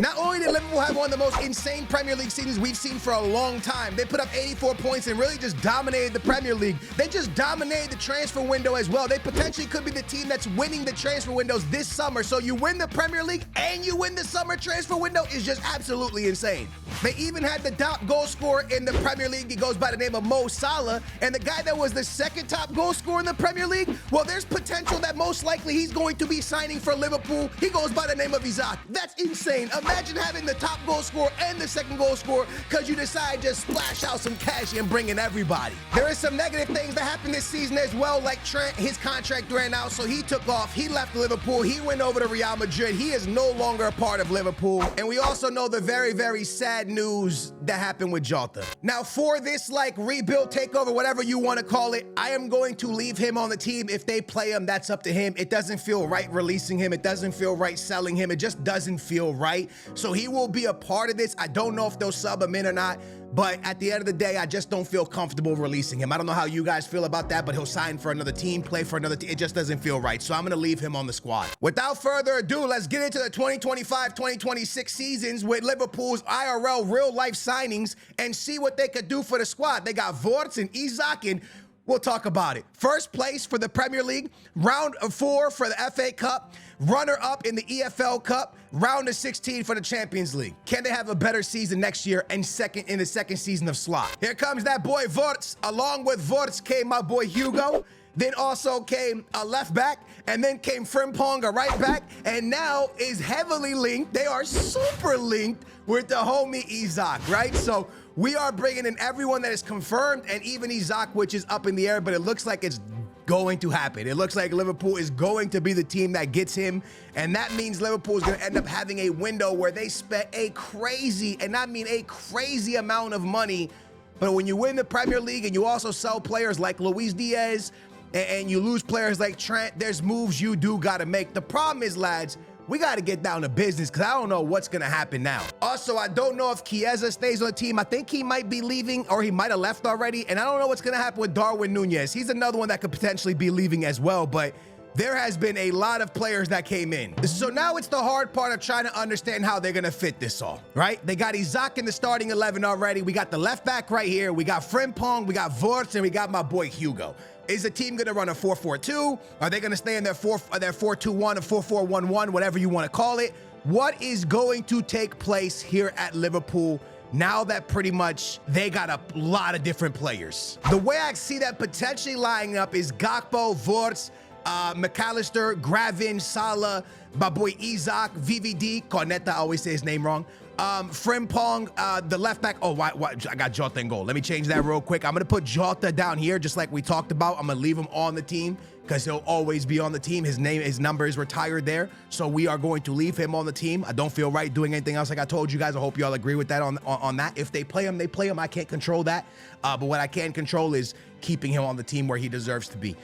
Not only did Liverpool have one of the most insane Premier League seasons we've seen for a long time, they put up 84 points and really just dominated the Premier League. They just dominated the transfer window as well. They potentially could be the team that's winning the transfer windows this summer. So you win the Premier League and you win the summer transfer window is just absolutely insane. They even had the top goal scorer in the Premier League. He goes by the name of Mo Salah. And the guy that was the second top goal scorer in the Premier League, well, there's potential that most likely he's going to be signing for Liverpool. He goes by the name of ISAK. That's insane. Imagine having the top goal scorer and the second goal scorer because you decide to just splash out some cash and bring in everybody. There is some negative things that happened this season as well, like Trent, his contract ran out, so he took off. He left Liverpool. He went over to Real Madrid. He is no longer a part of Liverpool. And we also know the very, very sad news that happened with Jota. Now, for this like rebuild, takeover, whatever you want to call it, I am going to leave him on the team. If they play him, that's up to him. It doesn't feel right releasing him. It doesn't feel right selling him. It just doesn't feel right. So he will be a part of this. I don't know if they'll sub him in or not, but at the end of the day, I just don't feel comfortable releasing him. I don't know how you guys feel about that, but he'll sign for another team, play for another team. It just doesn't feel right. So I'm going to leave him on the squad. Without further ado, let's get into the 2025-2026 seasons with Liverpool's IRL real life signings and see what they could do for the squad. They got Vorts and ISAK, and we'll talk about it. First place for the Premier League, round of 4 for the FA Cup, runner-up in the EFL Cup, round of 16 for the Champions League. Can they have a better season next year and second in the second season of Slot? Here comes that boy Vorts. Along with Vorts came my boy Hugo. Then also came a left back, and then came Frimpong, a right back, and now is heavily linked. They are super linked with the homie ISAK, right? So we are bringing in everyone that is confirmed, and even ISAK, which is up in the air, but it looks like it's going to happen. It looks like Liverpool is going to be the team that gets him, and that means Liverpool is going to end up having a window where they spent a crazy, and I mean a crazy amount of money. But when you win the Premier League and you also sell players like Luis Diaz and you lose players like Trent, there's moves you do got to make. The problem is, lads, we got to get down to business because I don't know what's going to happen now. Also, I don't know if Chiesa stays on the team. I think he might be leaving, or he might have left already. And I don't know what's going to happen with Darwin Nunez. He's another one that could potentially be leaving as well. But there has been a lot of players that came in. So now it's the hard part of trying to understand how they're going to fit this all, right? They got ISAK in the starting 11 already. We got the left back right here. We got Frimpong, we got Vorts, and we got my boy Hugo. Is the team going to run a 4-4-2? Are they going to stay in their 4-2-1 or 4-4-1-1, whatever you want to call it? What is going to take place here at Liverpool now that pretty much they got a lot of different players? The way I see that potentially lining up is Gakpo, Vorts, McAllister, Gravin, Salah, my boy ISAK, VVD, Corneta, I always say his name wrong. Frimpong, the left back. Oh, why, I got Jota in goal. Let me change that real quick. I'm going to put Jota down here, just like we talked about. I'm going to leave him on the team because he'll always be on the team. His number is retired there. So we are going to leave him on the team. I don't feel right doing anything else like I told you guys. I hope you all agree with that on that. If they play him, they play him. I can't control that. But what I can control is keeping him on the team where he deserves to be.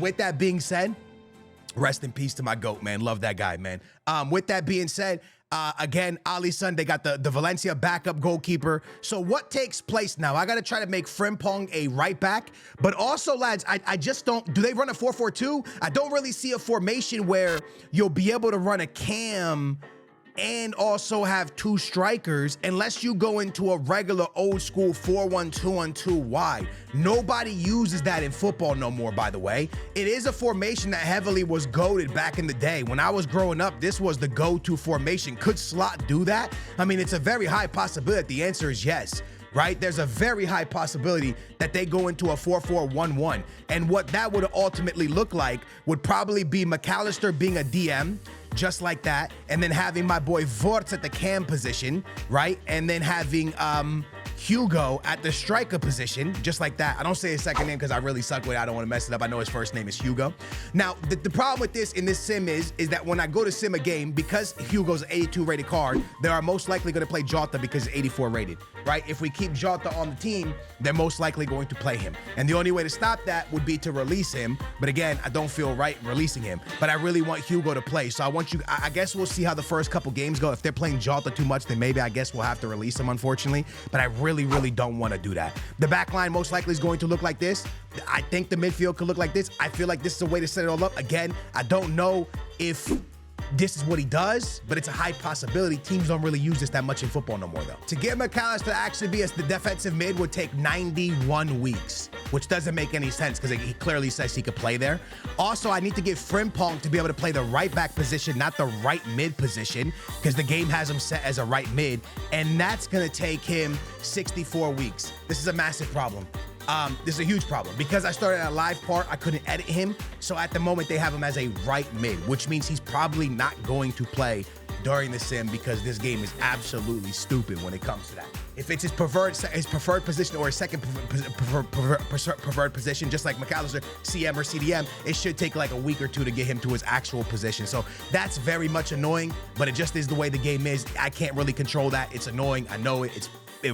With that being said, rest in peace to my GOAT, man. Love that guy, man. With that being said, again, Alisson, they got the Valencia backup goalkeeper. So what takes place now? I got to try to make Frimpong a right back. But also, lads, I just don't... Do they run a 4-4-2? I don't really see a formation where you'll be able to run a cam and also have 2 strikers unless you go into a regular old school 4-1-2-1-2 wide. Nobody uses that in football no more, by the way. It is a formation that heavily was goated back in the day. When I was growing up, this was the go-to formation. Could Slot do that? I mean, it's a very high possibility. The answer is yes. Right? There's a very high possibility that they go into a 4-4-1-1. And what that would ultimately look like would probably be McAllister being a DM, just like that, and then having my boy Vorts at the cam position, right? And then having Hugo at the striker position, just like that. I don't say his second name because I really suck with it. I don't want to mess it up. I know his first name is Hugo. Now, the problem with this in this sim is that when I go to sim a game, because Hugo's an 82 rated card, they are most likely going to play Jota because it's 84 rated, right? If we keep Jota on the team, they're most likely going to play him. And the only way to stop that would be to release him. But again, I don't feel right releasing him. But I really want Hugo to play. So I guess we'll see how the first couple games go. If they're playing Jota too much, then maybe I guess we'll have to release him, unfortunately. But I really don't want to do that. The back line most likely is going to look like this. I think the midfield could look like this. I feel like this is a way to set it all up. Again, I don't know if this is what he does, but it's a high possibility. Teams don't really use this that much in football no more, though. To get McAllister to actually be the defensive mid would take 91 weeks, which doesn't make any sense because he clearly says he could play there. Also, I need to get Frimpong to be able to play the right back position, not the right mid position, because the game has him set as a right mid, and that's going to take him 64 weeks. This is a massive problem. This is a huge problem because I started at a live part. I couldn't edit him. So at the moment they have him as a right mid, which means he's probably not going to play during the sim because this game is absolutely stupid when it comes to that. If it's his preferred position or his second preferred position, just like McAllister, CM or CDM, it should take like a week or two to get him to his actual position. So that's very much annoying, but it just is the way the game is. I can't really control that. It's annoying. I know it. It's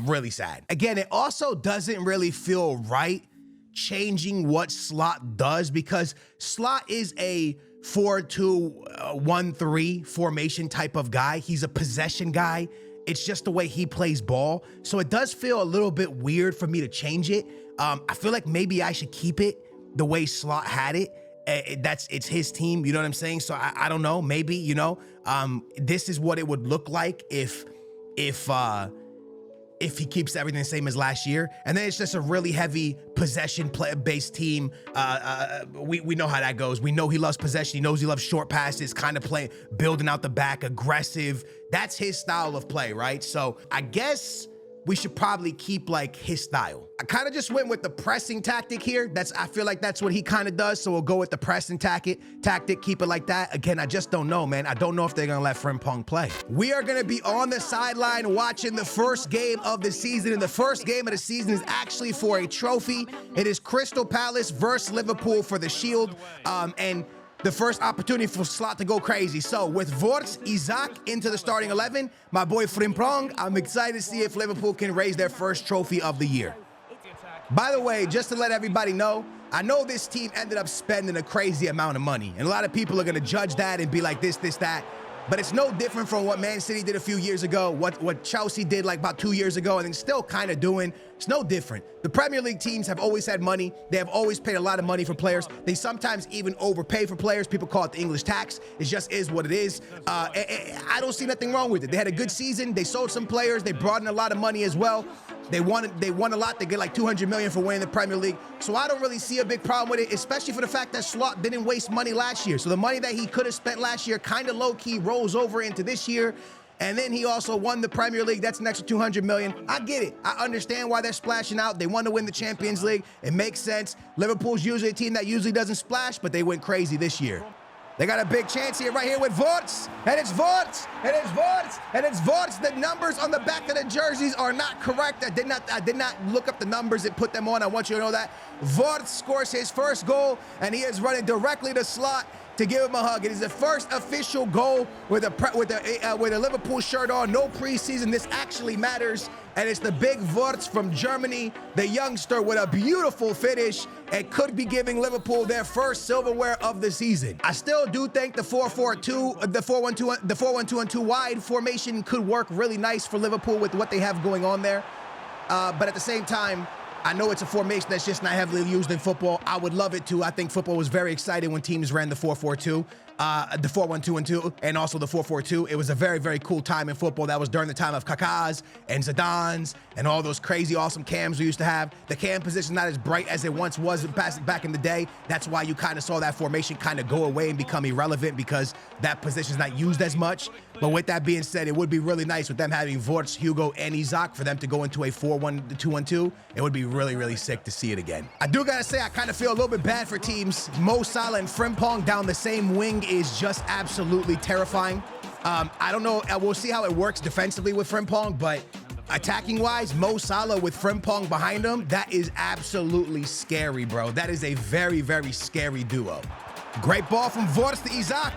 really sad. Again, it also doesn't really feel right changing what Slot does because Slot is a 4-2-1-3 formation type of guy. He's a possession guy. It's just the way he plays ball. So it does feel a little bit weird for me to change it. I feel like maybe I should keep it the way Slot had it. It's his team, you know what I'm saying? So I don't know, maybe, you know, this is what it would look like if he keeps everything the same as last year. And then it's just a really heavy possession-based team. We know how that goes. We know he loves possession. He knows he loves short passes, kind of playing, building out the back, aggressive. That's his style of play, right? So I guess we should probably keep like his style. I kind of just went with the pressing tactic here. I feel like that's what he kind of does. So we'll go with the pressing tactic, keep it like that. Again, I just don't know, man. I don't know if they're gonna let Frimpong play. We are gonna be on the sideline watching the first game of the season. And the first game of the season is actually for a trophy. It is Crystal Palace versus Liverpool for the Shield. And the first opportunity for Slot to go crazy. So with Vorts, ISAK into the starting 11, my boy Frimpong, I'm excited to see if Liverpool can raise their first trophy of the year. By the way, just to let everybody know, I know this team ended up spending a crazy amount of money, and a lot of people are gonna judge that and be like this, that. But it's no different from what Man City did a few years ago, what Chelsea did like about 2 years ago, and then still kind of doing. It's no different. The Premier League teams have always had money. They have always paid a lot of money for players. They sometimes even overpay for players. People call it the English tax. It just is what it is. I don't see nothing wrong with it. They had a good season. They sold some players. They brought in a lot of money as well. They won a lot. They get like 200 million for winning the Premier League. So I don't really see a big problem with it, especially for the fact that Slot didn't waste money last year. So the money that he could have spent last year kind of low-key rolls over into this year. And then he also won the Premier League. That's an extra 200 million. I get it. I understand why they're splashing out. They want to win the Champions League. It makes sense. Liverpool's usually a team that usually doesn't splash, but they went crazy this year. They got a big chance here, right here with Vorts. And it's Vorts. And it's Vorts. And it's Vorts. The numbers on the back of the jerseys are not correct. I did not look up the numbers and put them on. I want you to know that. Vorts scores his first goal, and he is running directly to Slot to give him a hug. It is the first official goal with a Liverpool shirt on. No preseason. This actually matters. And it's the big Vorts from Germany, the youngster with a beautiful finish, and could be giving Liverpool their first silverware of the season. I still do think the 4-4-2, the 4-1-2 wide formation could work really nice for Liverpool with what they have going on there. But at the same time, I know it's a formation that's just not heavily used in football. I would love it to. I think football was very excited when teams ran the 4-4-2, the 4-1-2-2, and also the 4-4-2. It was a very, very cool time in football. That was during the time of Kaká's and Zidane's and all those crazy, awesome cams we used to have. The cam position not as bright as it once was back in the day. That's why you kind of saw that formation kind of go away and become irrelevant because that position is not used as much. But with that being said, it would be really nice with them having Vorts, Hugo, and ISAK for them to go into a 4-1-2-1-2. It would be really, really sick to see it again. I do gotta say, I kind of feel a little bit bad for teams. Mo Salah and Frimpong down the same wing is just absolutely terrifying. I don't know. We'll see how it works defensively with Frimpong, but attacking-wise, Mo Salah with Frimpong behind him, that is absolutely scary, bro. That is a very, very scary duo. Great ball from Vorts to ISAK.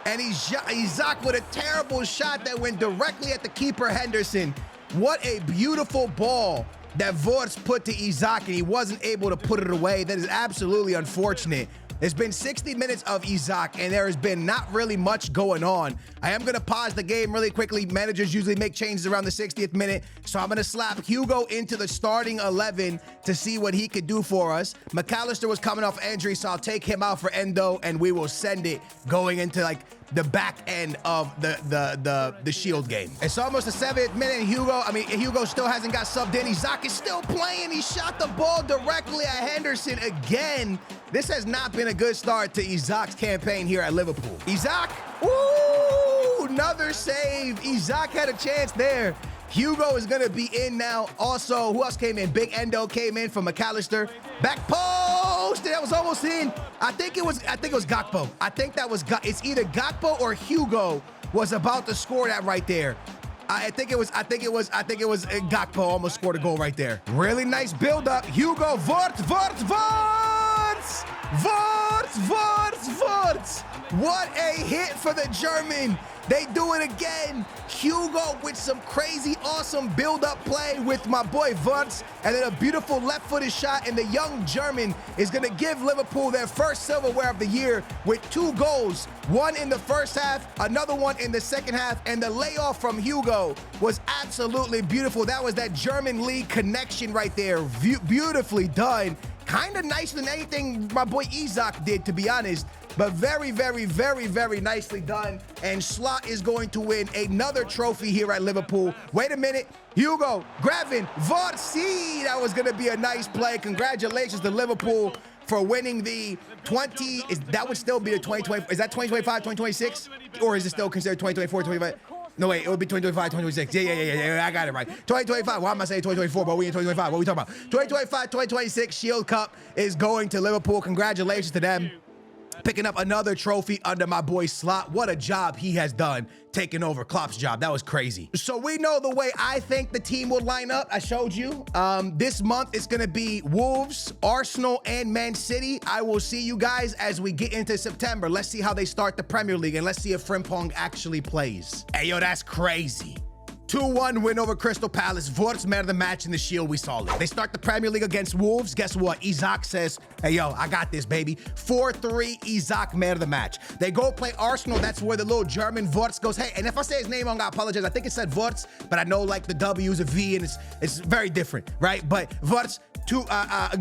And ISAK with a terrible shot that went directly at the keeper, Henderson. What a beautiful ball that Vorts put to ISAK, and he wasn't able to put it away. That is absolutely unfortunate. It's been 60 minutes of ISAK, and there has been not really much going on. I am going to pause the game really quickly. Managers usually make changes around the 60th minute, so I'm going to slap Hugo into the starting 11 to see what he could do for us. McAllister was coming off injury, so I'll take him out for Endo, and we will send it going into like the back end of the Shield game. It's almost the 7th minute. Hugo still hasn't got subbed in. ISAK is still playing. He shot the ball directly at Henderson again. This has not been a good start to ISAK's campaign here at Liverpool. ISAK, ooh, another save. ISAK had a chance there. Hugo is gonna be in now. Also, who else came in? Big Endo came in from McAllister. Back post, that was almost in. I think it was Gakpo. I think that was, it's either Gakpo or Hugo was about to score that right there. I think it was Gakpo almost scored a goal right there. Really nice build up. Hugo, Vorts. What a hit for the German. They do it again. Hugo with some crazy, awesome build-up play with my boy Vorts, and then a beautiful left-footed shot, and the young German is going to give Liverpool their first silverware of the year with 2 goals, one in the first half, another one in the second half, and the layoff from Hugo was absolutely beautiful. That was that German league connection right there. Beautifully done. Kind of nicer than anything my boy ISAK did, to be honest, but very, very, very, very nicely done. And Slot is going to win another trophy here at Liverpool. Wait a minute. Hugo, Gravin, Vortsi. That was going to be a nice play. Congratulations to Liverpool for winning the 20. That would still be the 2020. Is that 2025, 2026? Or is it still considered 2024, 2025? No, wait, it would be 2025, 2026. Yeah, I got it right. 2025, why am I saying 2024, but we in 2025, what are we talking about? 2025, 2026 Shield Cup is going to Liverpool. Congratulations to them. Picking up another trophy under my boy Slot. What a job he has done taking over Klopp's job. That was crazy. So we know the way I think the team will line up. I showed you. This month it's going to be Wolves, Arsenal, and Man City. I will see you guys as we get into September. Let's see how they start the Premier League, and let's see if Frimpong actually plays. Hey, yo, that's crazy. 2-1 win over Crystal Palace. Vorts man of the match in the Shield. We saw it. They start the Premier League against Wolves. Guess what? ISAK says, hey, yo, I got this, baby. 4-3, ISAK man of the match. They go play Arsenal. That's where the little German Vorts goes, hey, and if I say his name wrong, I apologize. I think it said Vorts, but I know like the W is a V and it's very different, right? But Vorts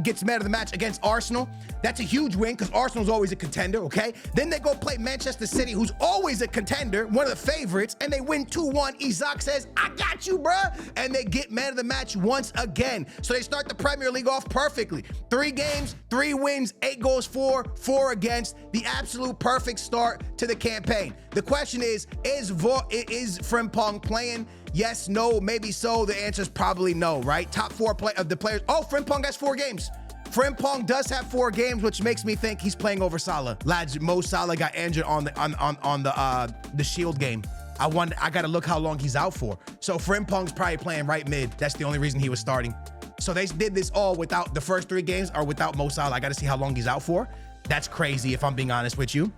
gets man of the match against Arsenal. That's a huge win because Arsenal's always a contender, okay? Then they go play Manchester City, who's always a contender, one of the favorites, and they win 2-1. ISAK says, I got you, bruh. And they get man of the match once again. So they start the Premier League off perfectly. 3 games, 3 wins, 8 goals for, 4 against. The absolute perfect start to the campaign. The question is Frimpong playing? Yes, no, maybe so. The answer is probably no, right? Top 4 of the players. Oh, Frimpong has 4 games. Frimpong does have 4 games, which makes me think he's playing over Salah. Lads, Mo Salah got injured on the Shield game. I gotta look how long he's out for. So Frimpong's probably playing right mid. That's the only reason he was starting. So they did this all without the first 3 games or without Mo Salah. I gotta see how long he's out for. That's crazy if I'm being honest with you.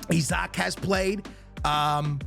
ISAK has played.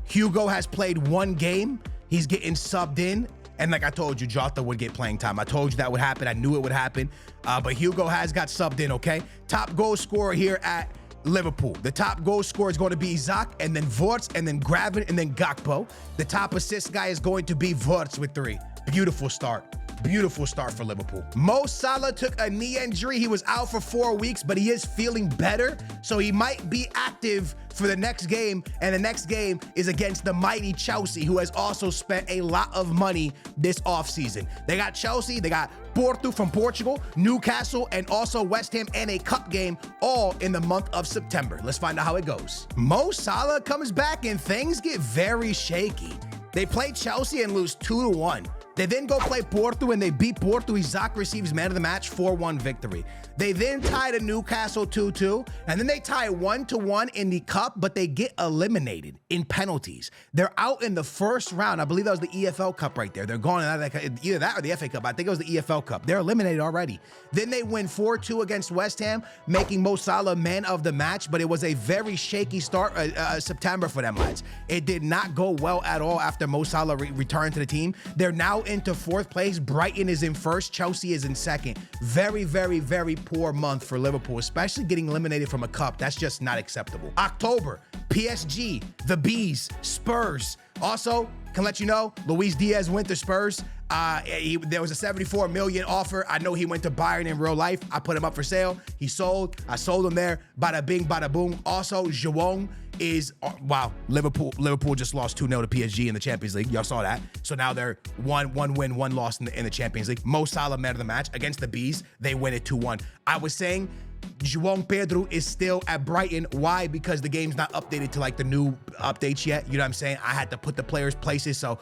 Hugo has played 1 game. He's getting subbed in. And like I told you, Jota would get playing time. I told you that would happen. I knew it would happen. But Hugo has got subbed in, okay? Top goal scorer here at Liverpool. The top goal scorer is going to be ISAK, and then Vorts, and then Gravin, and then Gakpo. The top assist guy is going to be Vorts with 3. Beautiful start. Beautiful start for Liverpool. Mo Salah took a knee injury. He was out for 4 weeks, but he is feeling better. So he might be active for the next game. And the next game is against the mighty Chelsea, who has also spent a lot of money this offseason. They got Chelsea, they got Porto from Portugal, Newcastle, and also West Ham and a cup game all in the month of September. Let's find out how it goes. Mo Salah comes back and things get very shaky. They play Chelsea and lose 2-1. They then go play Porto and they beat Porto. ISAK receives man of the match, 4-1 victory. They then tie to Newcastle 2-2, and then they tie 1-1 in the cup, but they get eliminated in penalties. They're out in the first round. I believe that was the EFL Cup right there. They're going out of that, either that or the FA Cup. I think it was the EFL Cup. They're eliminated already. Then they win 4-2 against West Ham, making Mo Salah man of the match, but it was a very shaky start September for them, lads. It did not go well at all after Mo Salah returned to the team. They're now into 4th place. Brighton is in 1st. Chelsea is in 2nd. Very, very, very poor month for Liverpool, especially getting eliminated from a cup. That's just not acceptable. October, PSG, the Bees, Spurs. Also, can let you know, Luis Diaz went to Spurs. There was a 74 million offer. I know he went to Bayern in real life. I put him up for sale. He sold. I sold him there. Bada bing, bada boom. Also, João is, wow, Liverpool just lost 2-0 to PSG in the Champions League. Y'all saw that. So now they're one win, one loss in the Champions League. Mo Salah, man of the match against the Bees. They win it 2-1. I was saying João Pedro is still at Brighton. Why? Because the game's not updated to like the new updates yet. You know what I'm saying? I had to put the players' places. So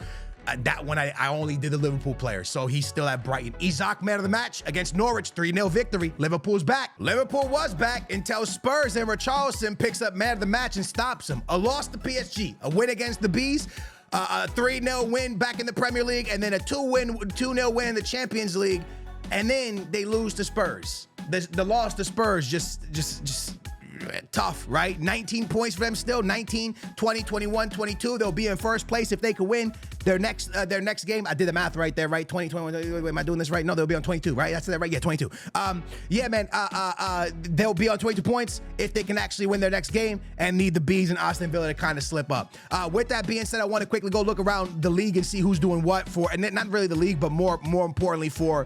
that one, I only did the Liverpool players. So he's still at Brighton. ISAK, man of the match against Norwich, 3-0 victory. Liverpool's back. Liverpool was back until Spurs and Richarlison picks up man of the match and stops him. A loss to PSG, a win against the Bees, a 3-0 win back in the Premier League, and then a 2-0 win in the Champions League, and then they lose to Spurs. The loss to Spurs just tough, right? 19 points for them still. 19, 20, 21, 22. They'll be in first place if they could win their next game. I did the math right there, right? 20, 21. Am I doing this right? No, they'll be on 22, right? That's that right? Yeah, 22. Yeah, man. They'll be on 22 points if they can actually win their next game and need the Bees and Aston Villa to kind of slip up. With that being said, I want to quickly go look around the league and see who's doing what for, and not really the league, but more importantly for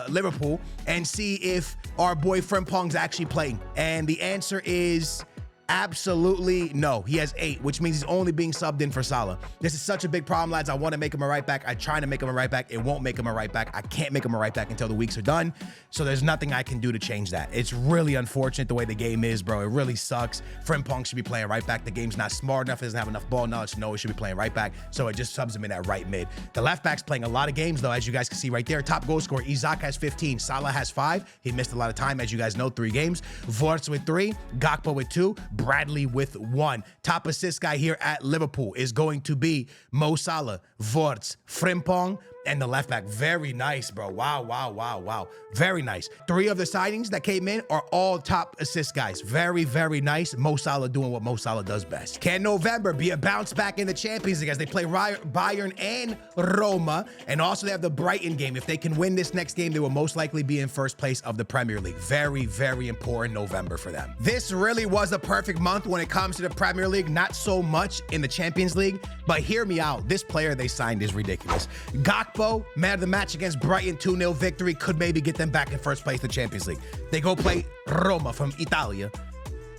Liverpool, and see if our boy Frimpong's actually playing. And the answer is absolutely no. He has 8, which means he's only being subbed in for Salah. This is such a big problem, lads. I want to make him a right back. I try to make him a right back. It won't make him a right back. I can't make him a right back until the weeks are done. So there's nothing I can do to change that. It's really unfortunate the way the game is, bro. It really sucks. Frimpong should be playing right back. The game's not smart enough. He doesn't have enough ball knowledge to know he should be playing right back. So it just subs him in at right mid. The left back's playing a lot of games, though, as you guys can see right there. Top goal scorer, ISAK has 15. Salah has 5. He missed a lot of time, as you guys know, 3 games. Vorts with 3. Gakpo with 2. Bradley with 1. Top assist guy here at Liverpool is going to be Mo Salah, Vorts, Frimpong, and the left back. Very nice, bro. Wow. Very nice. 3 of the signings that came in are all top assist guys. Very nice. Mo Salah doing what Mo Salah does best. Can November be a bounce back in the Champions League as they play Bayern and Roma? And also they have the Brighton game. If they can win this next game, they will most likely be in first place of the Premier League. Very important November for them. This really was a perfect month when it comes to the Premier League. Not so much in the Champions League, but hear me out. This player they signed is ridiculous. Gakpo, man of the match against Brighton, 2-0 victory, could maybe get them back in first place in the Champions League. They go play Roma from Italia.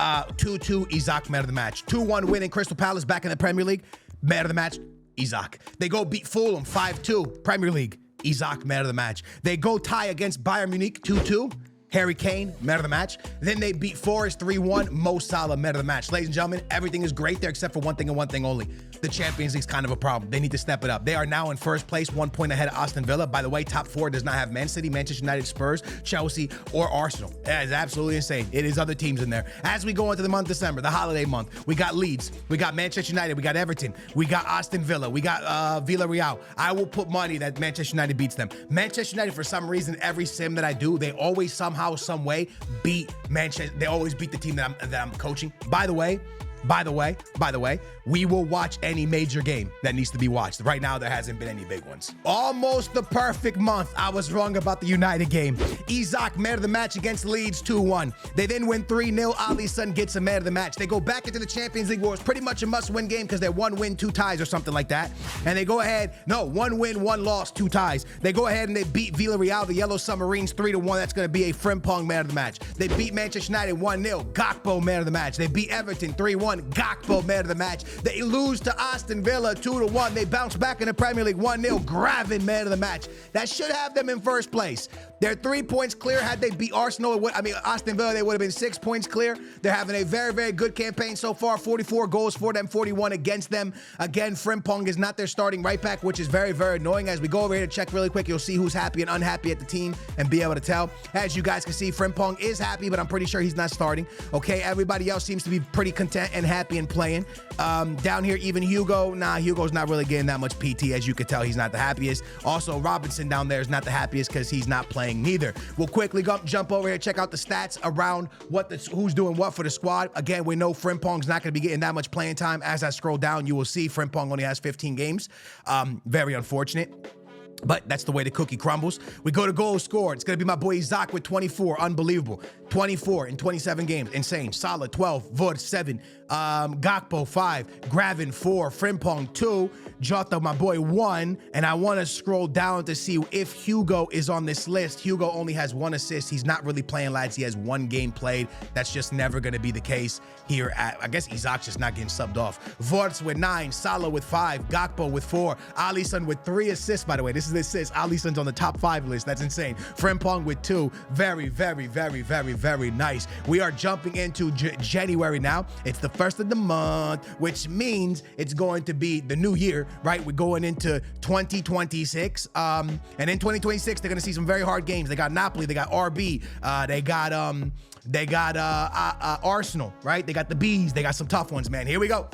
2-2, ISAK, man of the match. 2-1 win in Crystal Palace back in the Premier League. Man of the match, ISAK. They go beat Fulham 5-2, Premier League. ISAK, man of the match. They go tie against Bayern Munich 2-2. Harry Kane, man of the match. Then they beat Forest 3-1. Mo Salah, man of the match. Ladies and gentlemen, everything is great there except for one thing and one thing only. The Champions League's kind of a problem. They need to step it up. They are now in first place, 1 point ahead of Aston Villa. By the way, top 4 does not have Man City, Manchester United, Spurs, Chelsea, or Arsenal. That is absolutely insane. It is other teams in there. As we go into the month of December, the holiday month, we got Leeds, we got Manchester United, we got Everton, we got Aston Villa, we got Villarreal. I will put money that Manchester United beats them. Manchester United, for some reason, every sim that I do, they always somehow, some way beat Manchester. They always beat the team that I'm coaching. By the way, we will watch any major game that needs to be watched. Right now, there hasn't been any big ones. Almost the perfect month. I was wrong about the United game. ISAK, man of the match against Leeds, 2-1. They then win 3-0. Ali's son gets a man of the match. They go back into the Champions League, where it's pretty much a must-win game because they're 1 win, 2 ties or something like that. And they go ahead, 1 win, 1 loss, 2 ties. They go ahead and they beat Villarreal, the Yellow Submarines, 3-1. That's going to be a Frimpong man of the match. They beat Manchester United 1-0. Gakpo, man of the match. They beat Everton 3-1. Gakpo, man of the match. They lose to Aston Villa 2-1. They bounce back in the Premier League 1-0. Graven, man of the match. That should have them in first place. They're 3 points clear. Had they beat Arsenal, Aston Villa, they would have been 6 points clear. They're having a very good campaign so far. 44 goals for them, 41 against them. Again, Frimpong is not their starting right back, which is very annoying. As we go over here to check really quick, you'll see who's happy and unhappy at the team and be able to tell. As you guys can see, Frimpong is happy, but I'm pretty sure he's not starting. Okay, everybody else seems to be pretty content and happy and playing. Down here, even Hugo, Hugo's not really getting that much PT. As you can tell, he's not the happiest. Also, Robinson down there is not the happiest because he's not playing neither. We'll quickly jump over here, check out the stats around who's doing what for the squad. Again, we know Frimpong's not going to be getting that much playing time. As I scroll down, you will see Frimpong only has 15 games. Very unfortunate. But that's the way the cookie crumbles. We go to goals scored. It's going to be my boy ISAK with 24. Unbelievable. 24 in 27 games. Insane. Salah, 12. Vod, 7. Gakpo, 5. Graven, 4. Frimpong, 2. Jota, my boy, 1. And I want to scroll down to see if Hugo is on this list. Hugo only has 1 assist. He's not really playing, lads. He has 1 game played. That's just never going to be the case here at, I guess ISAK's just not getting subbed off. Vorts with 9. Salah with 5. Gakpo with 4. Alisson with 3 assists, by the way. This is the assist. Alisson's on the top 5 list. That's insane. Frimpong with 2. Very, very, very, very, very nice. We are jumping into January now. It's the first of the month, which means it's going to be the new year, right? We're going into 2026. And in 2026, they're going to see some very hard games. They got Napoli, they got RB, they got Arsenal, right? They got the Bees. They got some tough ones, man. Here we go.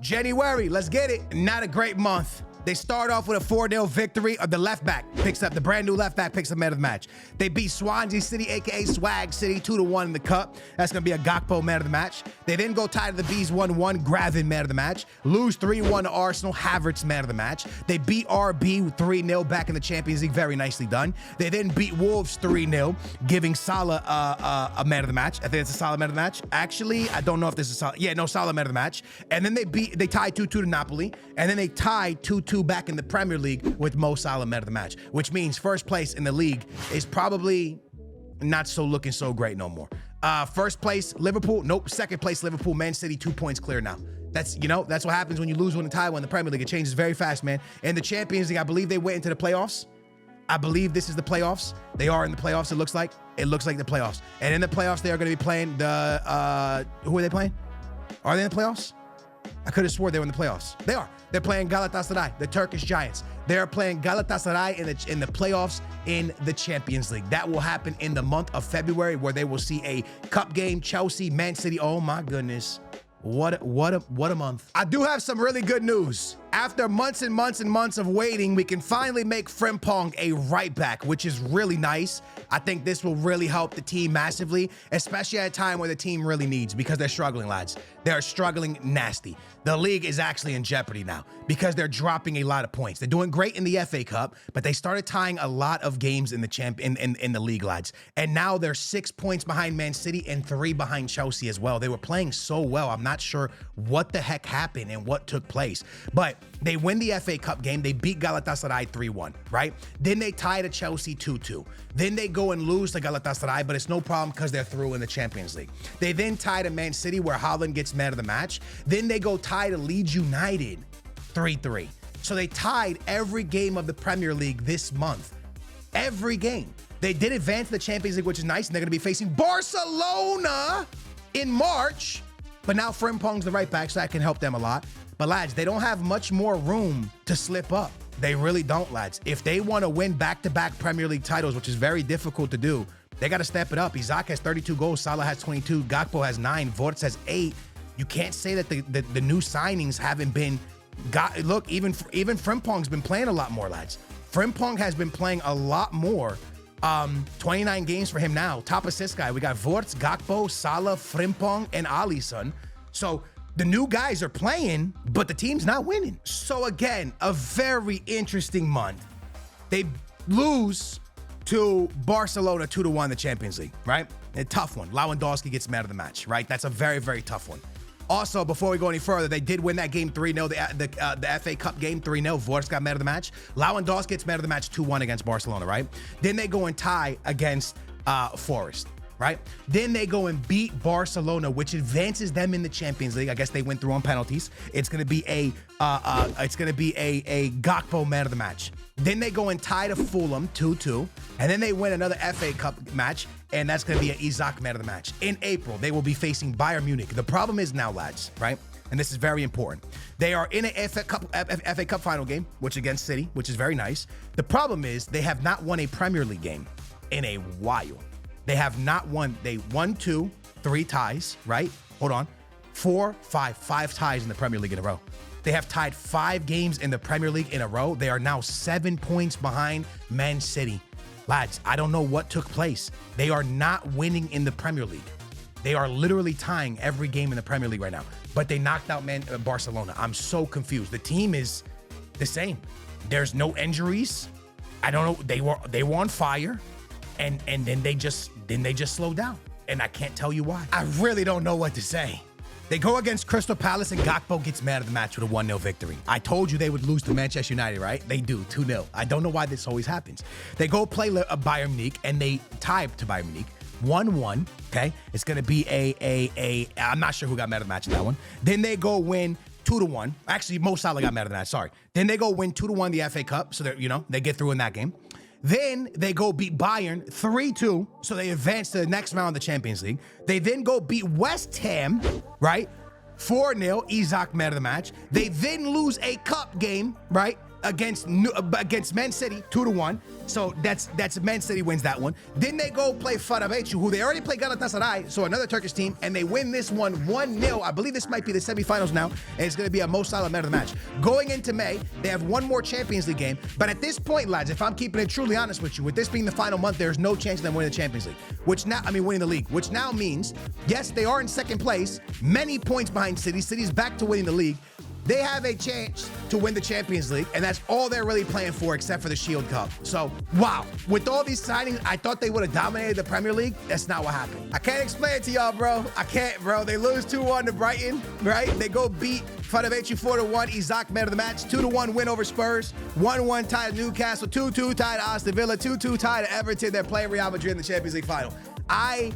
January. Let's get it. Not a great month. They start off with a 4-0 victory of the left back. The brand new left back picks up man of the match. They beat Swansea City, aka Swag City, 2-1 in the cup. That's gonna be a Gakpo man of the match. They then go tie to the Bees 1-1, Graven man of the match. Lose 3-1 to Arsenal, Havertz man of the match. They beat RB 3-0 back in the Champions League, very nicely done. They then beat Wolves 3-0, giving Salah a man of the match. I think it's a Salah man of the match. Actually, I don't know if this is Salah. Yeah, no, Salah man of the match. And then they tied 2-2 to Napoli, and then they tied 2-2 back in the Premier League with Mo Salah man of the match, which means first place in the league is probably not so looking so great no more. First place Liverpool, nope. Second place Liverpool, Man City 2 points clear now. That's what happens when you lose one and tie one in the Premier League. It changes very fast, man. In the Champions League, I believe they went into the playoffs. I believe this is the playoffs. They are in the playoffs, it looks like. It looks like the playoffs. And in the playoffs, they are going to be playing the, who are they playing? Are they in the playoffs? I could have swore they were in the playoffs. They are. They're playing Galatasaray, the Turkish Giants. They're playing Galatasaray in the playoffs in the Champions League. That will happen in the month of February, where they will see a cup game, Chelsea, Man City. Oh my goodness. What a month. I do have some really good news. After months and months and months of waiting, we can finally make Frimpong a right back, which is really nice. I think this will really help the team massively, especially at a time where the team really needs, because they're struggling, lads. They're struggling nasty. The league is actually in jeopardy now because they're dropping a lot of points. They're doing great in the FA Cup, but they started tying a lot of games in the in the league, lads. And now they're 6 points behind Man City and 3 behind Chelsea as well. They were playing so well. I'm not sure what the heck happened and what took place, but they win the FA Cup game. They beat Galatasaray 3-1, right? Then they tie to Chelsea 2-2. Then they go and lose to Galatasaray, but it's no problem because they're through in the Champions League. They then tie to Man City, where Haaland gets man of the match. Then they go tie to Leeds United 3-3. So they tied every game of the Premier League this month. Every game. They did advance to the Champions League, which is nice, and they're going to be facing Barcelona in March. But now Frimpong's the right back, so that can help them a lot. But lads, they don't have much more room to slip up. They really don't, lads. If they want to win back-to-back Premier League titles, which is very difficult to do, they got to step it up. ISAK has 32 goals. Salah has 22. Gakpo has 9. Vorts has 8. You can't say that the new signings haven't been... Look, even Frimpong's been playing a lot more, lads. Frimpong has been playing a lot more. 29 games for him now. Top assist guy. We got Vorts, Gakpo, Salah, Frimpong, and Alisson. So... the new guys are playing, but the team's not winning. So again, a very interesting month. They lose to Barcelona 2-1 in the Champions League, right? A tough one. Lewandowski gets man of the match, right? That's a very, very tough one. Also, before we go any further, they did win that game 3-0, the FA Cup game 3-0. Vorts got man of the match. Lewandowski gets man of the match 2-1 against Barcelona, right? Then they go and tie against Forest. Right? Then they go and beat Barcelona, which advances them in the Champions League. I guess they went through on penalties. It's gonna be a Gakpo man of the match. Then they go and tie to Fulham 2-2, and then they win another FA Cup match, and that's gonna be an ISAK man of the match. In April, they will be facing Bayern Munich. The problem is now, lads, right? And this is very important. They are in an FA Cup final game, which against City, which is very nice. The problem is they have not won a Premier League game in a while. They have not won. They won 2, 3 ties, right? Hold on. 4, 5 ties in the Premier League in a row. They have tied 5 games in the Premier League in a row. They are now 7 points behind Man City. Lads, I don't know what took place. They are not winning in the Premier League. They are literally tying every game in the Premier League right now. But they knocked out Barcelona. I'm so confused. The team is the same. There's no injuries. I don't know. They were on fire, and then they just slowed down. And I can't tell you why. I really don't know what to say. They go against Crystal Palace, and Gakpo gets man of the match with a 1-0 victory. I told you they would lose to Manchester United, right? They do, 2-0. I don't know why this always happens. They go play Bayern Munich, and they tie to Bayern Munich, 1-1, okay? It's going to be I'm not sure who got man of the match in that one. Then they go win 2-1. Actually, Mo Salah got man of the match, sorry. Then they go win 2-1 the FA Cup, so they get through in that game. Then they go beat Bayern 3-2, so they advance to the next round of the Champions League. They then go beat West Ham, right? 4-0, ISAK man of the match. They then lose a cup game, right? Against Man City, 2-1. So that's Man City wins that one. Then they go play Fenerbahce, who they already play Galatasaray, so another Turkish team, and they win this one 1-0. I believe this might be the semifinals now, and it's going to be a Mo Salah man of the match. Going into May, they have one more Champions League game, but at this point, lads, if I'm keeping it truly honest with you, with this being the final month, there's no chance of them winning the Champions League, winning the league, which now means, yes, they are in second place, many points behind City. City's back to winning the league. They have a chance to win the Champions League, and that's all they're really playing for except for the Shield Cup. So, wow. With all these signings, I thought they would have dominated the Premier League. That's not what happened. I can't explain it to y'all, bro. I can't, bro. They lose 2-1 to Brighton, right? They go beat Fenerbahce 4-1. ISAK man of the match. 2-1 win over Spurs. 1-1 tie to Newcastle. 2-2 tie to Aston Villa. 2-2 tie to Everton. They're playing Real Madrid in the Champions League final. I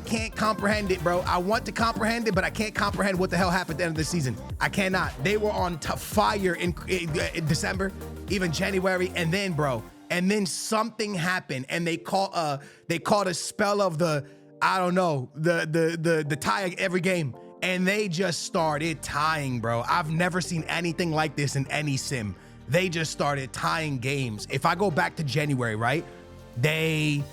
can't comprehend it, bro. I want to comprehend it, but I can't comprehend what the hell happened at the end of the season. I cannot. They were on fire in December, even January, and then something happened, and they caught a spell of the tie every game, and they just started tying, bro. I've never seen anything like this in any sim. They just started tying games. If I go back to January, right? They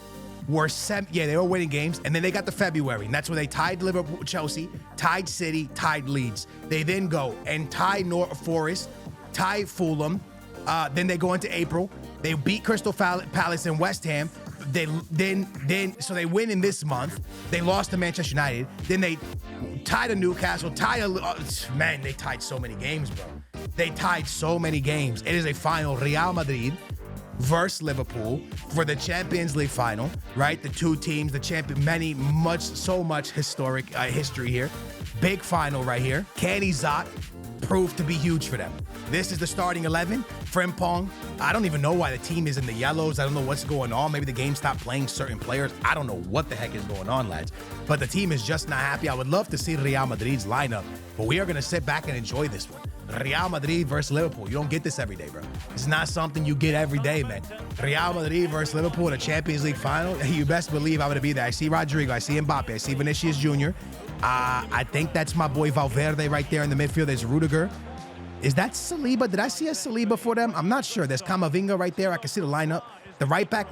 were they were winning games, and then they got to February, and that's when they tied Liverpool, Chelsea, tied City, tied Leeds. They then go and tie Forest, tie Fulham. Then they go into April. They beat Crystal Palace and West Ham. So they win in this month. They lost to Manchester United. Then they tied to Newcastle. They tied so many games, bro. They tied so many games. It is a final. Real Madrid versus Liverpool for the Champions League final, right? The two teams, the champion, so much historic history here. Big final right here. Can ISAK prove to be huge for them? This is the starting 11. Frimpong, I don't even know why the team is in the yellows. I don't know what's going on. Maybe the game stopped playing certain players. I don't know what the heck is going on, lads. But the team is just not happy. I would love to see Real Madrid's lineup, but we are going to sit back and enjoy this one. Real Madrid versus Liverpool. You don't get this every day, bro. It's not something you get every day, man. Real Madrid versus Liverpool in a Champions League final. You best believe I'm going to be there. I see Rodrigo. I see Mbappe. I see Vinicius Jr. I think that's my boy Valverde right there in the midfield. There's Rudiger. Is that Saliba? Did I see a Saliba for them? I'm not sure. There's Camavinga right there. I can see the lineup. The left back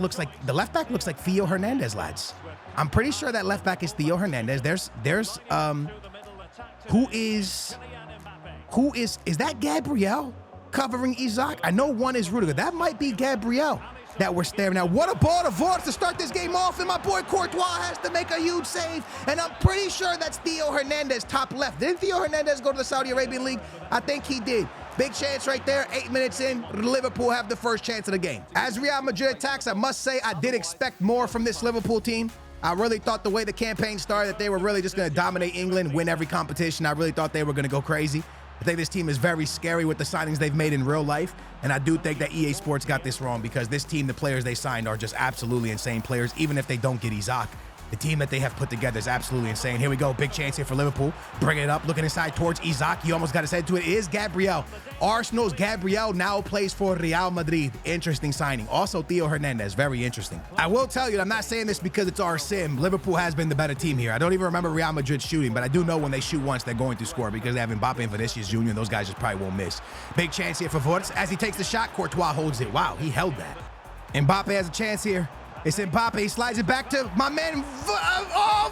looks like Theo Hernandez, lads. I'm pretty sure that left back is Theo Hernandez. Is that Gabriel covering ISAK? I know one is Rudiger. That might be Gabriel that we're staring at. What a ball to Vort to start this game off, and my boy Courtois has to make a huge save, and I'm pretty sure that's Theo Hernandez, top left. Didn't Theo Hernandez go to the Saudi Arabian League? I think he did. Big chance right there. 8 minutes in, Liverpool have the first chance of the game. As Real Madrid attacks, I must say I did expect more from this Liverpool team. I really thought the way the campaign started that they were really just going to dominate England, win every competition. I really thought they were going to go crazy. I think this team is very scary with the signings they've made in real life, and I do think that EA Sports got this wrong because this team, the players they signed are just absolutely insane players, even if they don't get ISAK. The team that they have put together is absolutely insane. Here we go. Big chance here for Liverpool. Bring it up. Looking inside towards ISAK. He almost got his head to it. It is Gabriel. Arsenal's Gabriel now plays for Real Madrid. Interesting signing. Also, Theo Hernandez. Very interesting. I will tell you, I'm not saying this because it's our sim. Liverpool has been the better team here. I don't even remember Real Madrid shooting, but I do know when they shoot once, they're going to score because they have Mbappe and Vinicius Jr., and those guys just probably won't miss. Big chance here for Vorts. As he takes the shot, Courtois holds it. Wow, he held that. Mbappe has a chance here. It's Mbappe. He slides it back to my man,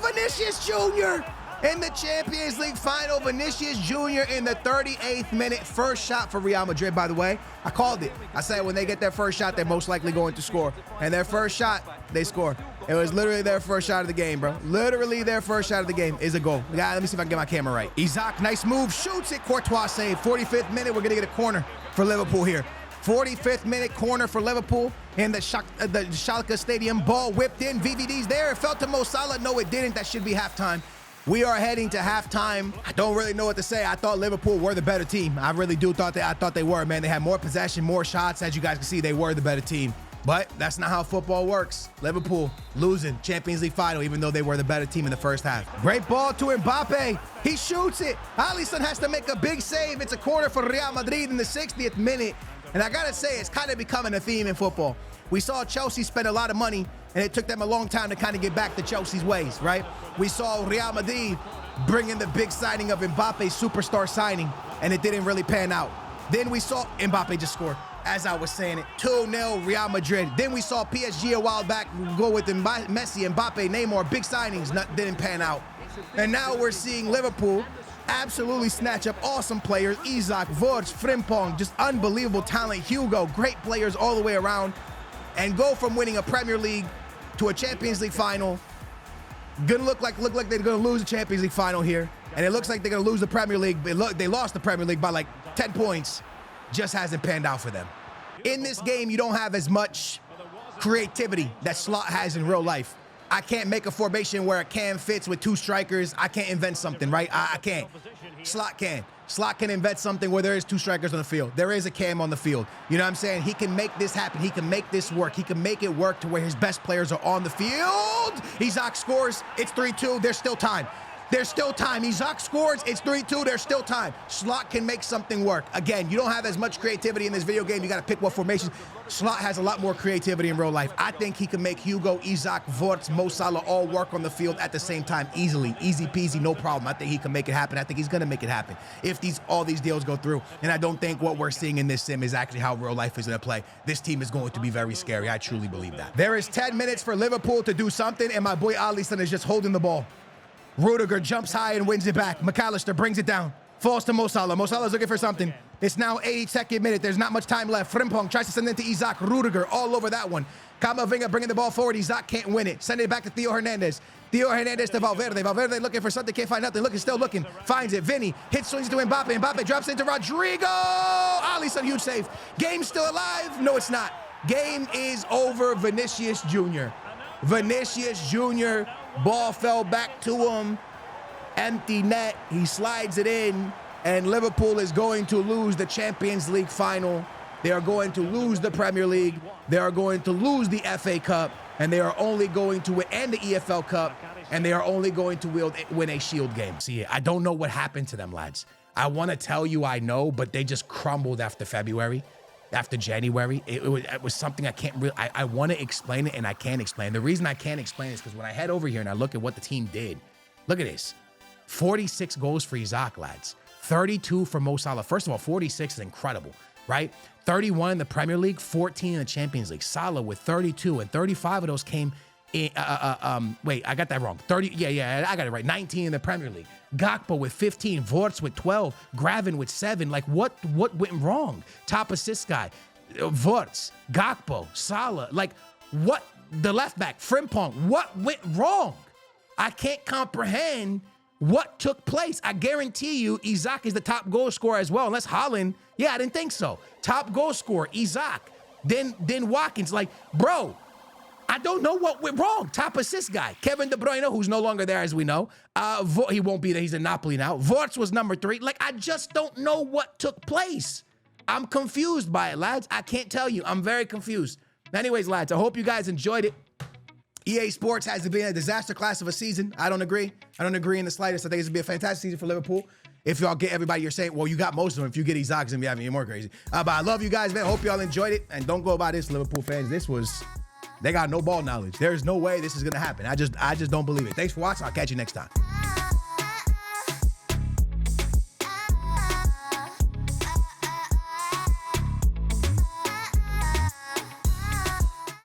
Vinicius Jr. In the Champions League final, Vinicius Jr. in the 38th minute. First shot for Real Madrid, by the way. I called it. I said when they get their first shot, they're most likely going to score. And their first shot, they score. It was literally their first shot of the game, bro. Literally their first shot of the game is a goal. Yeah, let me see if I can get my camera right. ISAK, nice move, shoots it. Courtois save. 45th minute, we're going to get a corner for Liverpool here. 45th minute corner for Liverpool in the Schalke Stadium. Ball whipped in. VVD's there. It fell to Mo Salah. No, it didn't. That should be halftime. We are heading to halftime. I don't really know what to say. I thought Liverpool were the better team. I really do thought I thought they were, man. They had more possession, more shots. As you guys can see, they were the better team. But that's not how football works. Liverpool losing Champions League final, even though they were the better team in the first half. Great ball to Mbappe. He shoots it. Alisson has to make a big save. It's a corner for Real Madrid in the 60th minute. And I gotta say, it's kind of becoming a theme in football. We saw Chelsea spend a lot of money, and it took them a long time to kind of get back to Chelsea's ways, right? We saw Real Madrid bring in the big signing of Mbappe's superstar signing, and it didn't really pan out. Then we saw Mbappe just scored, as I was saying it, 2-0 Real Madrid. Then we saw PSG a while back go with Messi, Mbappe, Neymar, big signings, didn't pan out. And now we're seeing Liverpool absolutely snatch up awesome players. ISAK, Wirtz, Frimpong, just unbelievable talent. Hugo, great players all the way around. And go from winning a Premier League to a Champions League final. Gonna look like they're gonna lose the Champions League final here. And it looks like they're gonna lose the Premier League. They lost the Premier League by like 10 points. Just hasn't panned out for them. In this game, you don't have as much creativity that Slot has in real life. I can't make a formation where a cam fits with two strikers. I can't invent something, right? I can't. Slot can. Slot can invent something where there is two strikers on the field. There is a cam on the field. You know what I'm saying? He can make this happen. He can make this work. He can make it work to where his best players are on the field. ISAK scores. It's 3-2. There's still time. There's still time. ISAK scores. It's 3-2. There's still time. Slot can make something work. Again, you don't have as much creativity in this video game. You got to pick what formations. Slot has a lot more creativity in real life. I think he can make Hugo, ISAK, Wirtz, Mo Salah all work on the field at the same time easily. Easy peasy, no problem. I think he can make it happen. I think he's going to make it happen if all these deals go through. And I don't think what we're seeing in this sim is actually how real life is going to play. This team is going to be very scary. I truly believe that. There is 10 minutes for Liverpool to do something, and my boy Alisson is just holding the ball. Rudiger jumps high and wins it back. McAllister brings it down. Falls to Mo Salah. Mo Salah's looking for something. It's now 82nd minute. There's not much time left. Frimpong tries to send it to ISAK. Rudiger all over that one. Camavinga bringing the ball forward. ISAK can't win it. Send it back to Theo Hernandez. Theo Hernandez to Valverde. Valverde looking for something. Can't find nothing. Looking, still looking. Finds it. Vinny hits, swings to Mbappe. Mbappe drops into Rodrigo. Alisson, huge save. Game's still alive. No, it's not. Game is over. Vinicius Jr. Vinicius Jr. Ball fell back to him. Empty net. He slides it in. And Liverpool is going to lose the Champions League final. They are going to lose the Premier League. They are going to lose the FA Cup. And they are only going to win, and the EFL Cup. And they are only going to win a Shield game. See, I don't know what happened to them, lads. I want to tell you I know, but they just crumbled after February. After January, it was something I can't really, I want to explain it and I can't explain. The reason I can't explain it is because when I head over here and I look at what the team did, look at this. 46 goals for ISAK, lads. 32 for Mo Salah. First of all, 46 is incredible, right? 31 in the Premier League, 14 in the Champions League. Salah with 32, and 35 of those came in, wait, I got that wrong. 30, yeah, I got it right. 19 in the Premier League. Gakpo with 15, Wirtz with 12, Graven with 7. Like, what went wrong? Top assist guy, Wirtz, Gakpo, Salah. Like, what? The left back, Frimpong. What went wrong? I can't comprehend what took place. I guarantee you, ISAK is the top goal scorer as well, unless Haaland. Yeah, I didn't think so. Top goal scorer, ISAK. Then Watkins. Like, bro, I don't know what went wrong. Top assist guy, Kevin De Bruyne, who's no longer there, as we know. He won't be there. He's in Napoli now. Wirtz was number 3. Like, I just don't know what took place. I'm confused by it, lads. I can't tell you. I'm very confused. Anyways, lads, I hope you guys enjoyed it. EA Sports has been a disaster class of a season. I don't agree. I don't agree in the slightest. I think it's going to be a fantastic season for Liverpool. If y'all get everybody you're saying, well, you got most of them. If you get ISAK, it's going to be having you more crazy. But I love you guys, man. Hope y'all enjoyed it. And don't go by this, Liverpool fans. They got no ball knowledge. There's no way this is going to happen. I just don't believe it. Thanks for watching. I'll catch you next time.